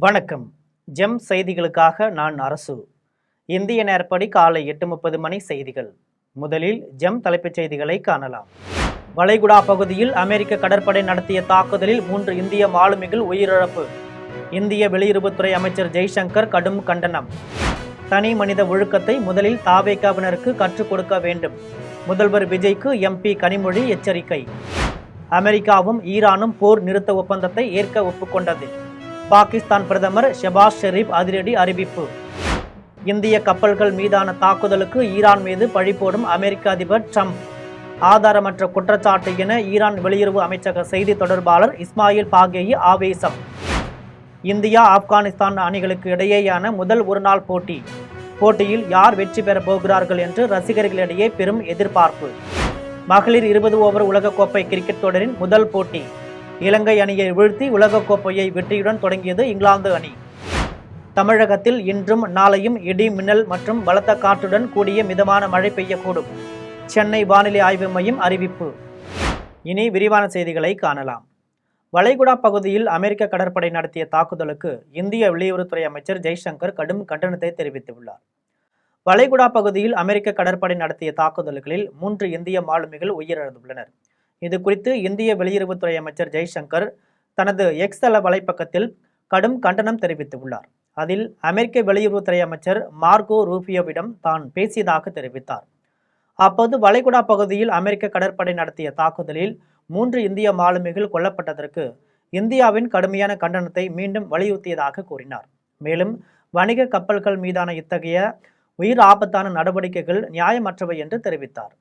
வணக்கம். ஜெம் செய்திகளுக்காக நான் அரசு. இந்திய நேரப்படி காலை 8:30 மணி செய்திகள். முதலில் ஜெம் தலைப்புச் செய்திகளை காணலாம். வளைகுடா பகுதியில் அமெரிக்க கடற்படை நடத்திய தாக்குதலில் 3 இந்திய மாலுமிகள் உயிரிழப்பு. இந்திய வெளியுறவுத்துறை அமைச்சர் ஜெய்சங்கர் கடும் கண்டனம். தனி மனித ஒழுக்கத்தை முதலில் தாவேகாவினருக்கு கற்றுக் கொடுக்க வேண்டும். முதல்வர் விஜய்க்கு எம்பி கனிமொழி எச்சரிக்கை. அமெரிக்காவும் ஈரானும் போர் நிறுத்த ஒப்பந்தத்தை ஏற்க ஒப்புக்கொண்டது. பாகிஸ்தான் பிரதமர் ஷெபாஸ் ஷெரீப் அதிரடி அறிவிப்பு. இந்திய கப்பல்கள் மீதான தாக்குதலுக்கு ஈரான் மீது பழிபோடும் அமெரிக்க அதிபர் ட்ரம்ப். ஆதாரமற்ற குற்றச்சாட்டு என ஈரான் வெளியுறவு அமைச்சக செய்தி தொடர்பாளர் இஸ்மாயில் பாகேயி ஆவேசம். இந்தியா ஆப்கானிஸ்தான் அணிகளுக்கு இடையேயான முதல் ஒருநாள் போட்டியில் யார் வெற்றி பெறப் போகிறார்கள் என்று ரசிகர்களிடையே பெரும் எதிர்பார்ப்பு. மகளிர் 20 ஓவர் உலகக்கோப்பை கிரிக்கெட் தொடரின் முதல் போட்டி இலங்கை அணியை வீழ்த்தி உலகக்கோப்பையை வெற்றியுடன் தொடங்கியது இங்கிலாந்து அணி. தமிழகத்தில் இன்றும் நாளையும் இடி மின்னல் மற்றும் பலத்த காற்றுடன் கூடிய மிதமான மழை பெய்யக்கூடும். சென்னை வானிலை ஆய்வு மையம் அறிவிப்பு. இனி விரிவான செய்திகளை காணலாம். வளைகுடா பகுதியில் அமெரிக்க கடற்படை நடத்திய தாக்குதலுக்கு இந்திய வெளியுறவுத்துறை அமைச்சர் ஜெய்சங்கர் கடும் கண்டனத்தை தெரிவித்துள்ளார். வளைகுடா பகுதியில் அமெரிக்க கடற்படை நடத்திய தாக்குதல்களில் 3 இந்திய மாலுமிகள் உயிரிழந்துள்ளனர். இது குறித்து இந்திய வெளியுறவுத்துறை அமைச்சர் ஜெய்சங்கர் தனது எக்ஸ் தள வலைப்பக்கத்தில் கடும் கண்டனம் தெரிவித்துள்ளார். அதில் அமெரிக்க வெளியுறவுத்துறை அமைச்சர் மார்கோ ரூபியோவிடம் தான் பேசியதாக தெரிவித்தார். அப்போது வளைகுடா பகுதியில் அமெரிக்க கடற்படை நடத்திய தாக்குதலில் 3 இந்திய மாலுமிகள் கொல்லப்பட்டதற்கு இந்தியாவின் கடுமையான கண்டனத்தை மீண்டும் வலியுறுத்தியதாக கூறினார். மேலும் வணிக கப்பல்கள் மீதான இத்தகைய உயிர் ஆபத்தான நடவடிக்கைகள் நியாயமற்றவை என்று தெரிவித்தார்.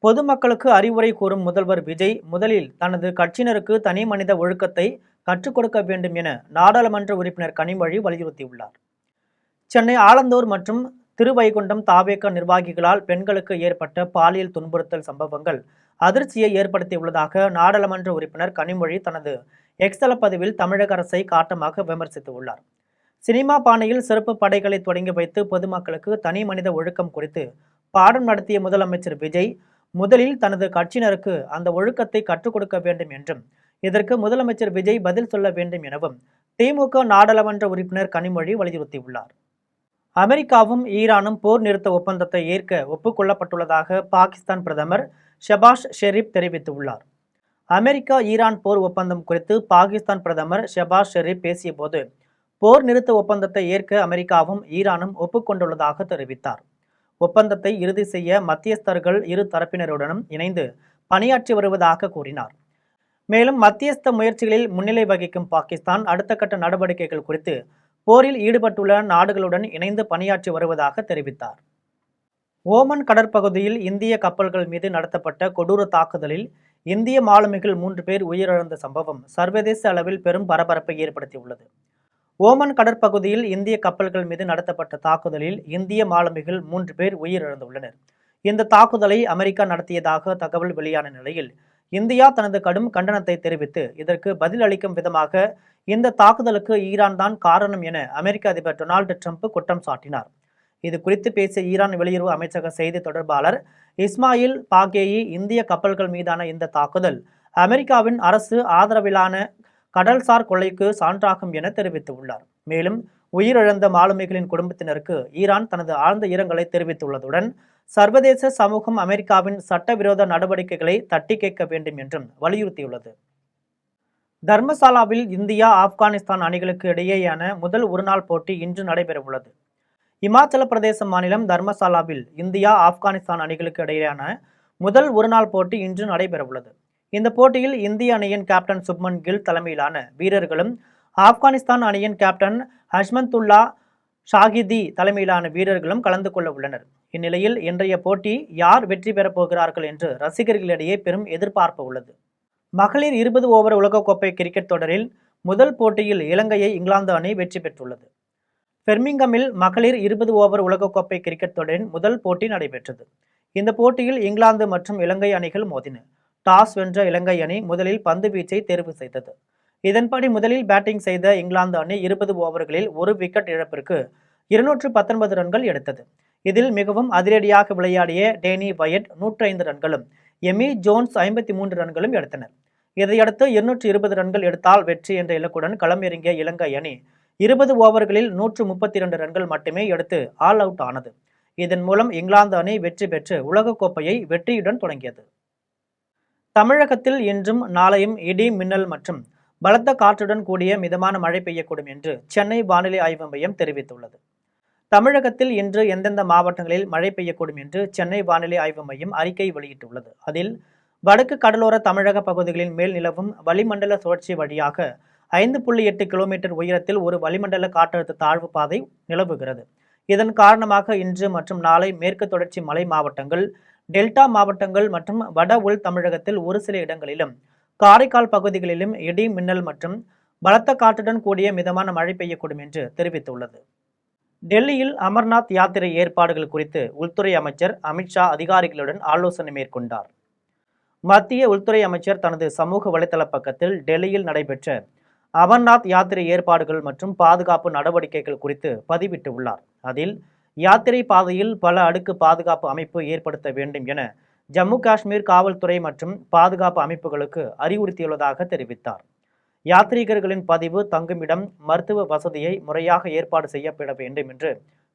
பொதுமக்களுக்கு அறிவுரை கூறும் முதல்வர் விஜய் முதலில் தனது கட்சியினருக்கு தனி மனித ஒழுக்கத்தை கற்றுக் கொடுக்க வேண்டும் என நாடாளுமன்ற உறுப்பினர் கனிமொழி வலியுறுத்தியுள்ளார். சென்னை ஆலந்தூர் மற்றும் திருவைகுண்டம் தாவேக நிர்வாகிகளால் பெண்களுக்கு ஏற்பட்ட பாலியல் துன்புறுத்தல் சம்பவங்கள் அதிர்ச்சியை ஏற்படுத்தியுள்ளதாக நாடாளுமன்ற உறுப்பினர் கனிமொழி தனது எக்ஸ் தள பதிவில் தமிழக அரசை காட்டமாக விமர்சித்துள்ளார். சினிமா பாணியில் சிறப்பு படைகளை தொடங்கி வைத்து பொதுமக்களுக்கு தனி மனித ஒழுக்கம் குறித்து பாடம் நடத்திய முதலமைச்சர் விஜய் முதலில் தனது கட்சியினருக்கு அந்த ஒழுக்கத்தை கற்றுக் கொடுக்க வேண்டும் என்றும் இதற்கு முதலமைச்சர் விஜய் பதில் சொல்ல வேண்டும் எனவும் திமுக நாடாளுமன்ற உறுப்பினர் கனிமொழி வலியுறுத்தியுள்ளார். அமெரிக்காவும் ஈரானும் போர் நிறுத்த ஒப்பந்தத்தை ஏற்க ஒப்புக்கொள்ளப்பட்டுள்ளதாக பாகிஸ்தான் பிரதமர் ஷெபாஸ் ஷெரீப் தெரிவித்துள்ளார். அமெரிக்கா ஈரான் போர் ஒப்பந்தம் குறித்து பாகிஸ்தான் பிரதமர் ஷெபாஸ் ஷெரீப் பேசிய போது போர் நிறுத்த ஒப்பந்தத்தை ஏற்க அமெரிக்காவும் ஈரானும் ஒப்புக்கொண்டுள்ளதாக தெரிவித்தார். ஒப்பந்தத்தை இறுதி செய்ய மத்தியஸ்தர்கள் இரு தரப்பினருடனும் இணைந்து பணியாற்றி வருவதாக கூறினார். மேலும் மத்தியஸ்த முயற்சிகளில் முன்னிலை வகிக்கும் பாகிஸ்தான் அடுத்த கட்ட நடவடிக்கைகள் குறித்து போரில் ஈடுபட்டுள்ள நாடுகளுடன் இணைந்து பணியாற்றி வருவதாக தெரிவித்தார். ஓமன் கடற்பகுதியில் இந்திய கப்பல்கள் மீது நடத்தப்பட்ட கொடூர தாக்குதலில் இந்திய மாலுமிகள் 3 பேர் உயிரிழந்த சம்பவம் சர்வதேச அளவில் பெரும் பரபரப்பை ஏற்படுத்தியுள்ளது. ஓமன் கடற்பகுதியில் இந்திய கப்பல்கள் மீது நடத்தப்பட்ட தாக்குதலில் இந்திய மாலுமிகள் 3 பேர் உயிரிழந்துள்ளனர். இந்த தாக்குதலை அமெரிக்கா நடத்தியதாக தகவல் வெளியான நிலையில் இந்தியா தனது கடும் கண்டனத்தை தெரிவித்து இதற்கு பதில் அளிக்கும் விதமாக இந்த தாக்குதலுக்கு ஈரான் தான் காரணம் என அமெரிக்க அதிபர் டொனால்டு ட்ரம்ப் குற்றம் சாட்டினார். இது குறித்து பேசிய ஈரான் வெளியுறவு அமைச்சக செய்தி தொடர்பாளர் இஸ்மாயில் பாகேயி இந்திய கப்பல்கள் மீதான இந்த தாக்குதல் அமெரிக்காவின் அரசு ஆதரவிலான கடல்சார் கொள்ளைக்கு சான்றாகும் என தெரிவித்துள்ளார். மேலும் உயிரிழந்த மாலுமிகளின் குடும்பத்தினருக்கு ஈரான் தனது ஆழ்ந்த இரங்கலை தெரிவித்துள்ளதுடன் சர்வதேச சமூகம் அமெரிக்காவின் சட்டவிரோத நடவடிக்கைகளை தட்டி கேட்க வேண்டும் என்றும் வலியுறுத்தியுள்ளது. தர்மசாலாவில் இந்தியா ஆப்கானிஸ்தான் அணிகளுக்கு இடையேயான முதல் ஒருநாள் போட்டி இன்று நடைபெறவுள்ளது. இமாச்சல பிரதேச மாநிலம் தர்மசாலாவில் இந்தியா ஆப்கானிஸ்தான் அணிகளுக்கு இடையேயான முதல் ஒருநாள் போட்டி இன்று நடைபெறவுள்ளது. இந்த போட்டியில் இந்திய அணியின் கேப்டன் சுப்மன் கில் தலைமையிலான வீரர்களும் ஆப்கானிஸ்தான் அணியின் கேப்டன் ஹஷ்மந்துல்லா ஷாகிதி தலைமையிலான வீரர்களும் கலந்து கொள்ள உள்ளனர். இந்நிலையில் இன்றைய போட்டி யார் வெற்றி பெறப் போகிறார்கள் என்று ரசிகர்களிடையே பெரும் எதிர்பார்ப்பு உள்ளது. மகளிர் 20 ஓவர் உலகக்கோப்பை கிரிக்கெட் தொடரில் முதல் போட்டியில் இலங்கையை இங்கிலாந்து அணி வெற்றி பெற்றுள்ளது. பெர்மிங்கமில் மகளிர் 20 ஓவர் உலகக்கோப்பை கிரிக்கெட் தொடரின் முதல் போட்டி நடைபெற்றது. இந்த போட்டியில் இங்கிலாந்து மற்றும் இலங்கை அணிகள் மோதின. டாஸ் வென்ற இலங்கை அணி முதலில் பந்து வீச்சை தேர்வு செய்தது. இதன்படி முதலில் பேட்டிங் செய்த இங்கிலாந்து அணி 20 ஓவர்களில் 1 விக்கெட் இழப்பிற்கு 219 ரன்கள் எடுத்தது. இதில் மிகவும் அதிரடியாக விளையாடிய டேனி வயட் 105 ரன்களும் எமி ஜோன்ஸ் 53 ரன்களும் எடுத்தனர். இதையடுத்து 220 ரன்கள் எடுத்தால் வெற்றி என்ற இலக்குடன் களமிறங்கிய இலங்கை அணி 20 ஓவர்களில் 132 ரன்கள் மட்டுமே எடுத்து ஆல் அவுட் ஆனது. இதன் மூலம் இங்கிலாந்து அணி வெற்றி பெற்று உலகக்கோப்பையை வெற்றியுடன் தொடங்கியது. தமிழகத்தில் இன்றும் நாளையும் இடி மின்னல் மற்றும் பலத்த காற்றுடன் கூடிய மிதமான மழை பெய்யக்கூடும் என்று சென்னை வானிலை ஆய்வு மையம் தெரிவித்துள்ளது. தமிழகத்தில் இன்று எந்தெந்த மாவட்டங்களில் மழை பெய்யக்கூடும் என்று சென்னை வானிலை ஆய்வு மையம் அறிக்கை வெளியிட்டுள்ளது. அதில் வடக்கு கடலோர தமிழக பகுதிகளின் மேல் நிலவும் வளிமண்டல சுழற்சி வழியாக 5.8 கிலோமீட்டர் உயரத்தில் ஒரு வளிமண்டல காற்றழுத்த தாழ்வு பாதை நிலவுகிறது. இதன் காரணமாக இன்று மற்றும் நாளை மேற்கு தொடர்ச்சி மலை மாவட்டங்கள், டெல்டா மாவட்டங்கள் மற்றும் வட உள் தமிழகத்தில் ஒரு சில இடங்களிலும், காரைக்கால் பகுதிகளிலும் இடி மின்னல் மற்றும் பலத்த காற்றுடன் கூடிய மிதமான மழை பெய்யக்கூடும் என்று தெரிவித்துள்ளது. டெல்லியில் அமர்நாத் யாத்திரை ஏற்பாடுகள் குறித்து உள்துறை அமைச்சர் அமித்ஷா அதிகாரிகளுடன் ஆலோசனை மேற்கொண்டார். மத்திய உள்துறை அமைச்சர் தனது சமூக வலைதள பக்கத்தில் டெல்லியில் நடைபெற்ற அமர்நாத் யாத்திரை ஏற்பாடுகள் மற்றும் பாதுகாப்பு நடவடிக்கைகள் குறித்து பதிவிட்டுள்ளார். அதில் யாத்திரை பாதையில் பல அடுக்கு பாதுகாப்பு அமைப்பு ஏற்படுத்த வேண்டும் என ஜம்மு காஷ்மீர் காவல்துறை மற்றும் பாதுகாப்பு அமைப்புகளுக்கு அறிவுறுத்தியுள்ளதாக தெரிவித்தார். யாத்ரீகர்களின் பதிவு, தங்குமிடம், மருத்துவ வசதியை முறையாக ஏற்பாடு செய்யப்பட வேண்டும் என்று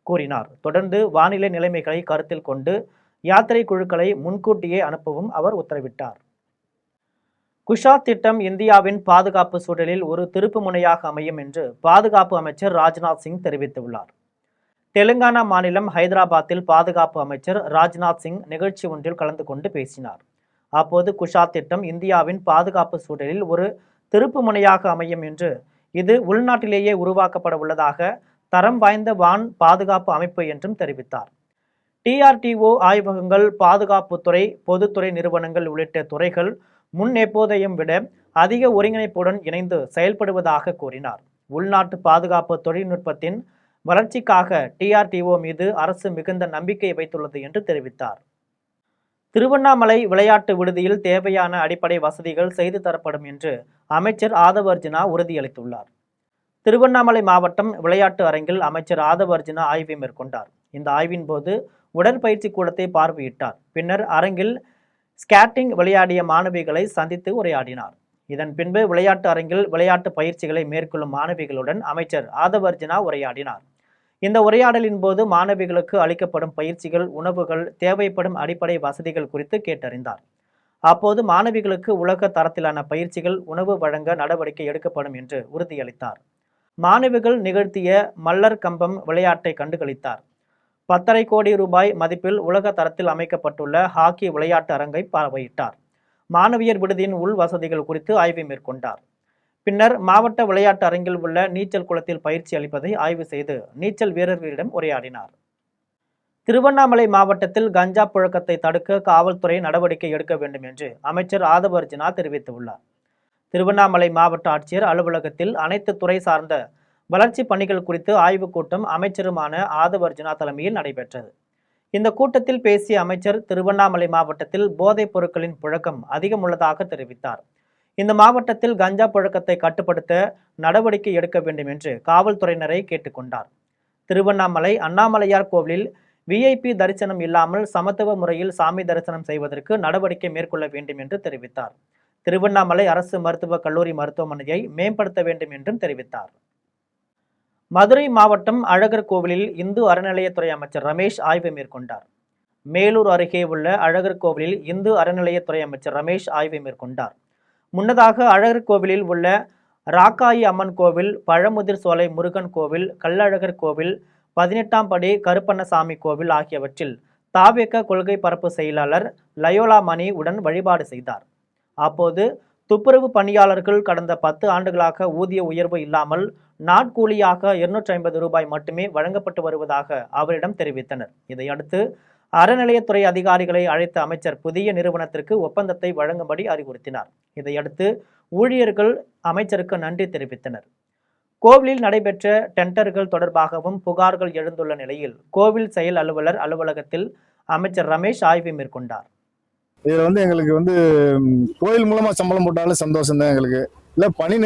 கூறினார். தொடர்ந்து வானிலை நிலைமைகளை கருத்தில் கொண்டு யாத்திரை குழுக்களை முன்கூட்டியே அனுப்பவும் அவர் உத்தரவிட்டார். குஷாத் திட்டம் இந்தியாவின் பாதுகாப்பு சூழலில் ஒரு திருப்பு முனையாக அமையும் என்று பாதுகாப்பு அமைச்சர் ராஜ்நாத் சிங் தெரிவித்துள்ளார். தெலுங்கானா மாநிலம் ஹைதராபாத்தில் பாதுகாப்பு அமைச்சர் ராஜ்நாத் சிங் நிகழ்ச்சி ஒன்றில் கலந்து கொண்டு பேசினார். அப்போது குஷாத் திட்டம் இந்தியாவின் பாதுகாப்பு சூழலில் ஒரு திருப்பு முனையாக அமையும் என்று, இது உள்நாட்டிலேயே உருவாக்கப்பட உள்ளதாக தரம் வாய்ந்த வான் பாதுகாப்பு அமைப்பு என்றும் தெரிவித்தார். டிஆர்டிஓ ஆய்வகங்கள், பாதுகாப்புத்துறை, பொதுத்துறை நிறுவனங்கள் உள்ளிட்ட துறைகள் முன் எப்போதையும் விட அதிக ஒருங்கிணைப்புடன் இணைந்து செயல்படுவதாக கூறினார். உள்நாட்டு பாதுகாப்பு தொழில்நுட்பத்தின் வளர்ச்சிக்காக டிஆர்டிஓ மீது அரசு மிகுந்த நம்பிக்கை வைத்துள்ளது என்று தெரிவித்தார். திருவண்ணாமலை விளையாட்டு விடுதியில் தேவையான அடிப்படை வசதிகள் செய்து தரப்படும் என்று அமைச்சர் ஆதவ் அர்ஜுனா உறுதியளித்துள்ளார். திருவண்ணாமலை மாவட்டம் விளையாட்டு அரங்கில் அமைச்சர் ஆதவ் அர்ஜுனா ஆய்வு மேற்கொண்டார். இந்த ஆய்வின் போது உடற்பயிற்சி கூடத்தை பார்வையிட்டார். பின்னர் அரங்கில் ஸ்கேட்டிங் விளையாடிய மாணவிகளை சந்தித்து உரையாடினார். இதன் பின்பு விளையாட்டு அரங்கில் விளையாட்டு பயிற்சிகளை மேற்கொள்ளும் மாணவிகளுடன் அமைச்சர் ஆதவ் அர்ஜுனா உரையாடினார். இந்த உரையாடலின் போது மாணவிகளுக்கு அளிக்கப்படும் பயிற்சிகள், உணவுகள், தேவைப்படும் அடிப்படை வசதிகள் குறித்து கேட்டறிந்தார். அப்போது மாணவிகளுக்கு உலக தரத்திலான பயிற்சிகள், உணவு வழங்க நடவடிக்கை எடுக்கப்படும் என்று உறுதியளித்தார். மாணவிகள் நிகழ்த்திய மல்லர் கம்பம் விளையாட்டை கண்டுகளித்தார். 10.5 கோடி ரூபாய் மதிப்பில் உலக தரத்தில் அமைக்கப்பட்டுள்ள ஹாக்கி விளையாட்டு அரங்கை பார்வையிட்டார். மாணவியர் விடுதியின் உள் வசதிகள் குறித்து ஆய்வு மேற்கொண்டார். பின்னர் மாவட்ட விளையாட்டு அரங்கில் உள்ள நீச்சல் குளத்தில் பயிற்சி அளிப்பதை ஆய்வு செய்து நீச்சல் வீரர்களிடம் உரையாடினார். திருவண்ணாமலை மாவட்டத்தில் கஞ்சா புழக்கத்தை தடுக்க காவல்துறை நடவடிக்கை எடுக்க வேண்டும் என்று அமைச்சர் ஆதவ் அர்ஜுனா தெரிவித்துள்ளார். திருவண்ணாமலை மாவட்ட ஆட்சியர் அலுவலகத்தில் அனைத்து துறை சார்ந்த வளர்ச்சி பணிகள் குறித்து ஆய்வுக் கூட்டம் அமைச்சருமான ஆதவ் அர்ஜுனா தலைமையில் நடைபெற்றது. இந்த கூட்டத்தில் பேசிய அமைச்சர், திருவண்ணாமலை மாவட்டத்தில் போதைப் பொருட்களின் புழக்கம் அதிகம் உள்ளதாக தெரிவித்தார். இந்த மாவட்டத்தில் கஞ்சா புழக்கத்தை கட்டுப்படுத்த நடவடிக்கை எடுக்க வேண்டும் என்று காவல்துறையினரை கேட்டுக்கொண்டார். திருவண்ணாமலை அண்ணாமலையார் கோவிலில் விஐபி தரிசனம் இல்லாமல் சமத்துவ முறையில் சாமி தரிசனம் செய்வதற்கு நடவடிக்கை மேற்கொள்ள வேண்டும் என்று தெரிவித்தார். திருவண்ணாமலை அரசு மருத்துவக் கல்லூரி மருத்துவமனையை மேம்படுத்த வேண்டும் என்றும் தெரிவித்தார். மதுரை மாவட்டம் அழகர் கோவிலில் இந்து அறநிலையத்துறை அமைச்சர் ரமேஷ் ஆய்வு மேற்கொண்டார். மேலூர் அருகே உள்ள அழகர் கோவிலில் இந்து அறநிலையத்துறை அமைச்சர் ரமேஷ் ஆய்வு மேற்கொண்டார். முன்னதாக அழகர் கோவிலில் உள்ள ராக்காயி அம்மன் கோவில், பழமுதிர் சோலை முருகன் கோவில், கள்ளழகர் கோவில், 18ஆம் படி கருப்பண்ணசாமி கோவில் ஆகியவற்றில் தாவேக கொள்கை பரப்பு செயலாளர் லயோலா மணி உடன் வழிபாடு செய்தார். அப்போது துப்புரவு பணியாளர்கள் கடந்த 10 ஆண்டுகளாக ஊதிய உயர்வு இல்லாமல் நாட்கூலியாக 250 ரூபாய் மட்டுமே வழங்கப்பட்டு வருவதாக அவரிடம் தெரிவித்தனர். இதையடுத்து அறநிலையத்துறை அதிகாரிகளை அழைத்த அமைச்சர் புதிய நிறுவனத்திற்கு ஒப்பந்தத்தை வழங்கும்படி அறிவுறுத்தினார். இதையடுத்து ஊழியர்கள் அமைச்சருக்கு நன்றி தெரிவித்தனர். கோவிலில் நடைபெற்ற டெண்டர்கள் தொடர்பாகவும் புகார்கள் எழுந்துள்ள நிலையில் கோவில் செயல் அலுவலர் அலுவலகத்தில் அமைச்சர் ரமேஷ் ஆய்வு மேற்கொண்டார். இதுல எங்களுக்கு கோயில் மூலமா சம்பளம் போட்டாலும் சந்தோஷம் தான். எங்களுக்கு இல்ல பணி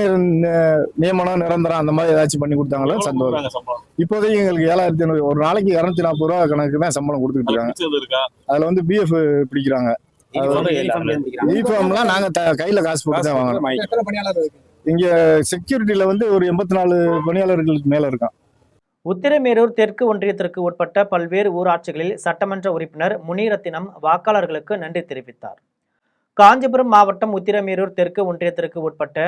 நியமனம் நிரந்தரம் அந்த மாதிரி ஏதாச்சும் பண்ணி கொடுத்தாங்களும் சந்தோஷம். இப்போதைக்கு எங்களுக்கு 7,500, ஒரு நாளைக்கு 240 ரூபா கணக்கு தான் சம்பளம் கொடுத்துட்டு இருக்காங்க. அதுல பிஎஃப் பிடிக்கிறாங்க. யூனிஃபார்ம்லாம் நாங்க கையில காசு போட்டு தான் வாங்குறோம். எத்தனை பணியாளர் இருக்கு? இங்க செக்யூரிட்டில வந்து ஒரு 84 பணியாளர்களுக்கு மேல இருக்கான். உத்திரமேரூர் தெற்கு ஒன்றியத்திற்கு உட்பட்ட பல்வேறு ஊராட்சிகளில் சட்டமன்ற உறுப்பினர் முனிரத்தினம் வாக்காளர்களுக்கு நன்றி தெரிவித்தார். காஞ்சிபுரம் மாவட்டம் உத்திரமேரூர் தெற்கு ஒன்றியத்திற்கு உட்பட்ட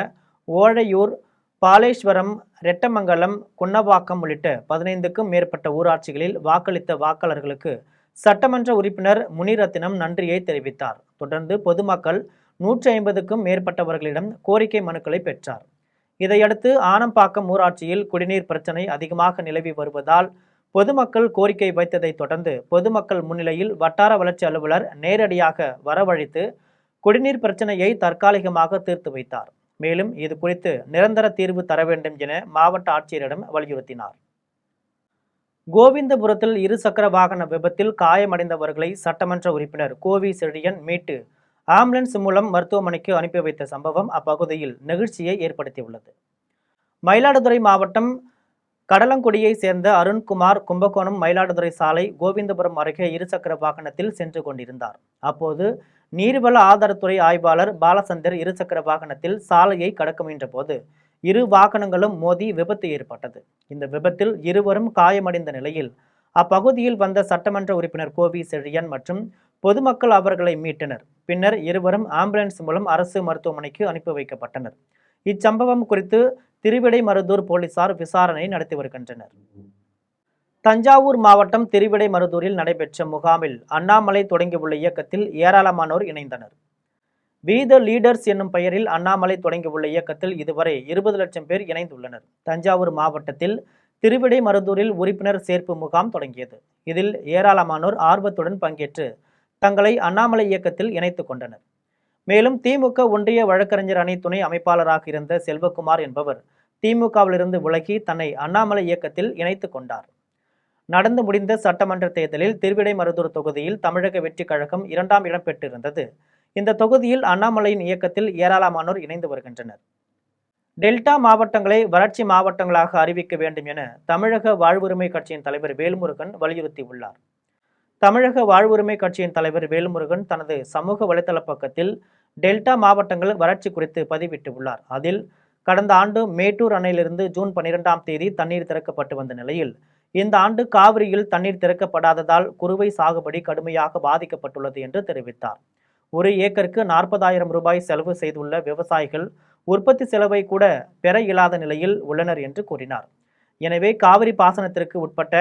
ஓழையூர், பாலேஸ்வரம், ரெட்டமங்கலம், குன்னவாக்கம் உள்ளிட்ட 15க்கும் மேற்பட்ட ஊராட்சிகளில் வாக்களித்த வாக்காளர்களுக்கு சட்டமன்ற உறுப்பினர் முனிரத்தினம் நன்றியை தெரிவித்தார். தொடர்ந்து பொதுமக்கள் 150க்கும் மேற்பட்டவர்களிடம் கோரிக்கை மனுக்களை பெற்றார். இதையடுத்து ஆனம்பாக்கம் ஊராட்சியில் குடிநீர் பிரச்சனை அதிகமாக நிலவி வருவதால் பொதுமக்கள் கோரிக்கை வைத்ததை தொடர்ந்து பொதுமக்கள் முன்னிலையில் வட்டார வளர்ச்சி அலுவலர் நேரடியாக வரவழைத்து குடிநீர் பிரச்சனையை தற்காலிகமாக தீர்த்து வைத்தார். மேலும் இது குறித்து நிரந்தர தீர்வு தர வேண்டும் என மாவட்ட ஆட்சியரிடம் வலியுறுத்தினார். கோவிந்தபுரத்தில் இருசக்கர வாகன விபத்தில் காயமடைந்தவர்களை சட்டமன்ற உறுப்பினர் கோவி செழியன் மீட்டு ஆம்புலன்ஸ் மூலம் மருத்துவமனைக்கு அனுப்பி வைத்த சம்பவம் அப்பகுதியில் நெகிழ்ச்சியை ஏற்படுத்தியுள்ளது. மயிலாடுதுறை மாவட்டம் கடலங்குடியை சேர்ந்த அருண்குமார் கும்பகோணம் மயிலாடுதுறை சாலை கோவிந்தபுரம் அருகே இருசக்கர வாகனத்தில் சென்று கொண்டிருந்தார். அப்போது நீர்வள ஆதாரத்துறை ஆய்வாளர் பாலசந்தர் இருசக்கர வாகனத்தில் சாலையை கடக்க முயன்ற போது இரு வாகனங்களும் மோதி விபத்து ஏற்பட்டது. இந்த விபத்தில் இருவரும் காயமடைந்த நிலையில் அப்பகுதியில் வந்த சட்டமன்ற உறுப்பினர் கோவி செழியன் மற்றும் பொதுமக்கள் அவர்களை மீட்டனர். பின்னர் இருவரும் ஆம்புலன்ஸ் மூலம் அரசு மருத்துவமனைக்கு அனுப்பி வைக்கப்பட்டனர். இச்சம்பவம் குறித்து திருவிடைமருதூர் போலீசார் விசாரணை நடத்தி வருகின்றனர். தஞ்சாவூர் மாவட்டம் திருவிடைமருதூரில் நடைபெற்ற முகாமில் அண்ணாமலை தொடங்கியுள்ள இயக்கத்தில் ஏராளமானோர் இணைந்தனர். வி த லீடர்ஸ் என்னும் பெயரில் அண்ணாமலை தொடங்கியுள்ள இயக்கத்தில் இதுவரை 20 லட்சம் பேர் இணைந்துள்ளனர். தஞ்சாவூர் மாவட்டத்தில் திருவிடைமருதூரில் உறுப்பினர் சேர்ப்பு முகாம் தொடங்கியது. இதில் ஏராளமானோர் ஆர்வத்துடன் பங்கேற்று தங்களை அண்ணாமலை இயக்கத்தில் இணைத்துக் கொண்டனர். மேலும் திமுக ஒன்றிய வழக்கறிஞர் அணி துணை அமைப்பாளராக இருந்த செல்வகுமார் என்பவர் திமுகவிலிருந்து விலகி தன்னை அண்ணாமலை இயக்கத்தில் இணைத்துக் கொண்டார். நடந்து முடிந்த சட்டமன்ற தேர்தலில் திருவிடைமருதூர் தொகுதியில் தமிழக வெற்றி கழகம் 2ஆம் இடம் பெற்றிருந்தது. இந்த தொகுதியில் அண்ணாமலையின் இயக்கத்தில் ஏராளமானோர் இணைந்து வருகின்றனர். டெல்டா மாவட்டங்களை வறட்சி மாவட்டங்களாக அறிவிக்க வேண்டும் என தமிழக வாழ்வுரிமை கட்சியின் தலைவர் வேல்முருகன் வலியுறுத்தியுள்ளார். தமிழக வாழ்வுரிமை கட்சியின் தலைவர் வேல்முருகன் தனது சமூக வலைதள பக்கத்தில் டெல்டா மாவட்டங்கள் வறட்சி குறித்து பதிவிட்டுள்ளார். அதில் கடந்த ஆண்டு மேட்டூர் அணையிலிருந்து ஜூன் 12ஆம் தேதி தண்ணீர் திறக்கப்பட்டு வந்த நிலையில் இந்த ஆண்டு காவிரியில் தண்ணீர் திறக்கப்படாததால் குறுவை சாகுபடி கடுமையாக பாதிக்கப்பட்டுள்ளது என்று தெரிவித்தார். ஒரு ஏக்கருக்கு 40,000 ரூபாய் செலவு செய்துள்ள விவசாயிகள் உற்பத்தி செலவை கூட பெற இயலாத நிலையில் உள்ளனர் என்று கூறினார். எனவே காவிரி பாசனத்திற்கு உட்பட்ட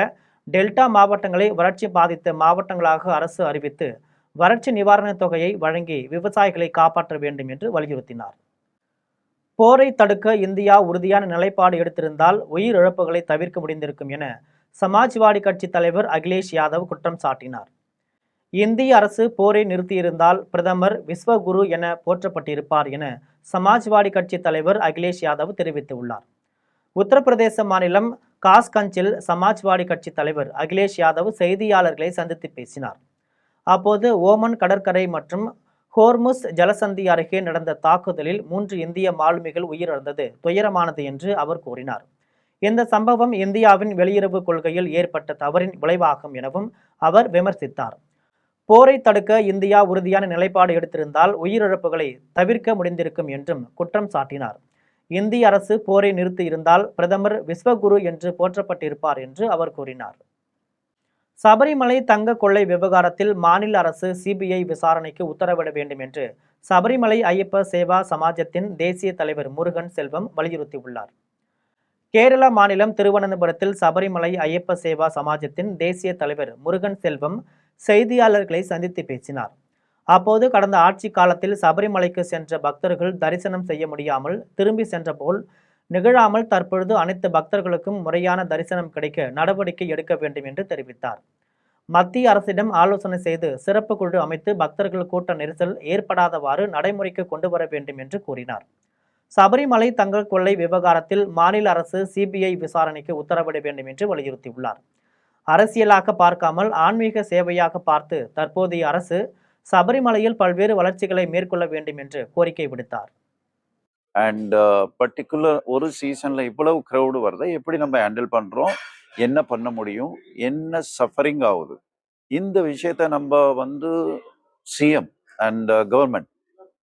டெல்டா மாவட்டங்களை வறட்சி பாதித்த மாவட்டங்களாக அரசு அறிவித்து வறட்சி நிவாரணத் தொகையை வழங்கி விவசாயிகளை காப்பாற்ற வேண்டும் என்று வலியுறுத்தினார். போரை தடுக்க இந்தியா உறுதியான நிலைப்பாடு எடுத்திருந்தால் உயிரிழப்புகளை தவிர்க்க முடிந்திருக்கும் என சமாஜ்வாடி கட்சி தலைவர் அகிலேஷ் யாதவ் குற்றம் சாட்டினார். இந்திய அரசு போரை நிறுத்தியிருந்தால் பிரதமர் விஸ்வகுரு என போற்றப்பட்டிருப்பார் என சமாஜ்வாடி கட்சி தலைவர் அகிலேஷ் யாதவ் தெரிவித்துள்ளார். உத்தரப்பிரதேச மாநிலம் காஸ்கஞ்சில் சமாஜ்வாடி கட்சி தலைவர் அகிலேஷ் யாதவ் செய்தியாளர்களை சந்தித்து பேசினார். அப்போது ஓமன் கடற்கரை மற்றும் ஹோர்முஸ் ஜலசந்தி அருகே நடந்த தாக்குதலில் 3 இந்திய மாலுமிகள் உயிரிழந்தது துயரமானது என்று அவர் கூறினார். இந்த சம்பவம் இந்தியாவின் வெளியுறவு கொள்கையில் ஏற்பட்ட தவறின் விளைவாகும் எனவும் அவர் விமர்சித்தார். போரை தடுக்க இந்தியா உறுதியான நிலைப்பாடு எடுத்திருந்தால் உயிரிழப்புகளை தவிர்க்க முடிந்திருக்கும் என்றும் குற்றம் சாட்டினார். இந்திய அரசு போரை நிறுத்தி இருந்தால் பிரதமர் விஸ்வகுரு என்று போற்றப்பட்டிருப்பார் என்று அவர் கூறினார். சபரிமலை தங்க கொள்ளை விவகாரத்தில் மாநில அரசு சிபிஐ விசாரணைக்கு உத்தரவிட வேண்டும் என்று சபரிமலை ஐயப்ப சேவா சமாஜத்தின் தேசிய தலைவர் முருகன் செல்வம் வலியுறுத்தியுள்ளார். கேரள மாநிலம் திருவனந்தபுரத்தில் சபரிமலை ஐயப்ப சேவா சமாஜத்தின் தேசிய தலைவர் முருகன் செல்வம் செய்தியாளர்களை சந்தித்து பேசினார். அப்போது கடந்த ஆட்சி காலத்தில் சபரிமலைக்கு சென்ற பக்தர்கள் தரிசனம் செய்ய முடியாமல் திரும்பி சென்ற போல் நிகழாமல் தற்பொழுது அனைத்து பக்தர்களுக்கும் முறையான தரிசனம் கிடைக்க நடவடிக்கை எடுக்க வேண்டும் என்று தெரிவித்தார். மத்திய அரசிடம் ஆலோசனை செய்து சிறப்பு குழு அமைத்து பக்தர்கள் கூட்ட நெரிசல் ஏற்படாதவாறு நடைமுறைக்கு கொண்டு வர வேண்டும் என்று கூறினார். சபரிமலை தங்க கொள்ளை விவகாரத்தில் மாநில அரசு சிபிஐ விசாரணைக்கு உத்தரவிட வேண்டும் என்று வலியுறுத்தியுள்ளார். அரசியலாக பார்க்காமல் ஆன்மீக சேவையாக பார்த்து தற்போதைய அரசு சபரிமலையில் பல்வேறு வளர்ச்சிகளை மேற்கொள்ள வேண்டும் என்று கோரிக்கை விடுத்தார். அண்ட் பர்டிகுலர் ஒரு சீசன்ல இவ்வளவு க்ரௌடு வருதை எப்படி நம்ம ஹேண்டில் பண்றோம், என்ன பண்ண முடியும், என்ன சஃபரிங் ஆகுது, இந்த விஷயத்த நம்ம சிஎம் அண்ட் கவர்மெண்ட்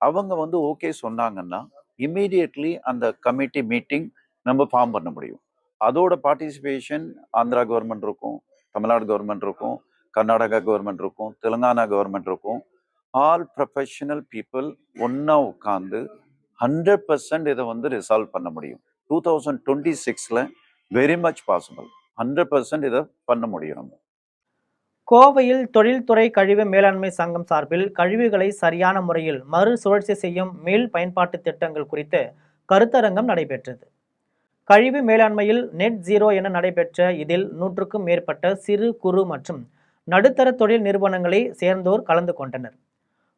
அவங்க வந்து ஓகே சொன்னாங்கன்னா இம்மீடியட்லி அந்த கமிட்டி மீட்டிங் நம்ம ஃபார்ம் பண்ண முடியும். அதோட பார்ட்டிசிபேஷன் ஆந்திரா கவர்மெண்ட் இருக்கும், தமிழ்நாடு கவர்மெண்ட் இருக்கும், கர்நாடகா கவர்மெண்ட் இருக்கும், தெலுங்கானா கவர்மெண்ட் இருக்கும். ஆல் ப்ரொஃபஷனல் பீப்புள் ஒன்றா உட்காந்து 100% இதை வந்து ரிசால்வ் பண்ண முடியும். 2026 வெரி மச் பாசிபிள். 100% இதை பண்ண முடியும் நம்ம. கோவையில் தொழில்துறை கழிவு மேலாண்மை சங்கம் சார்பில் கழிவுகளை சரியான முறையில் மறுசுழற்சி செய்யும் மீள் பயன்பாட்டு திட்டங்கள் குறித்து கருத்தரங்கம் நடைபெற்றது. கழிவு மேலாண்மையில் நெட் ஜீரோ என நடைபெற்ற இதில் 100க்கும் மேற்பட்ட சிறு குறு மற்றும் நடுத்தர தொழில் நிறுவனங்களை சேர்ந்தோர் கலந்து கொண்டனர்.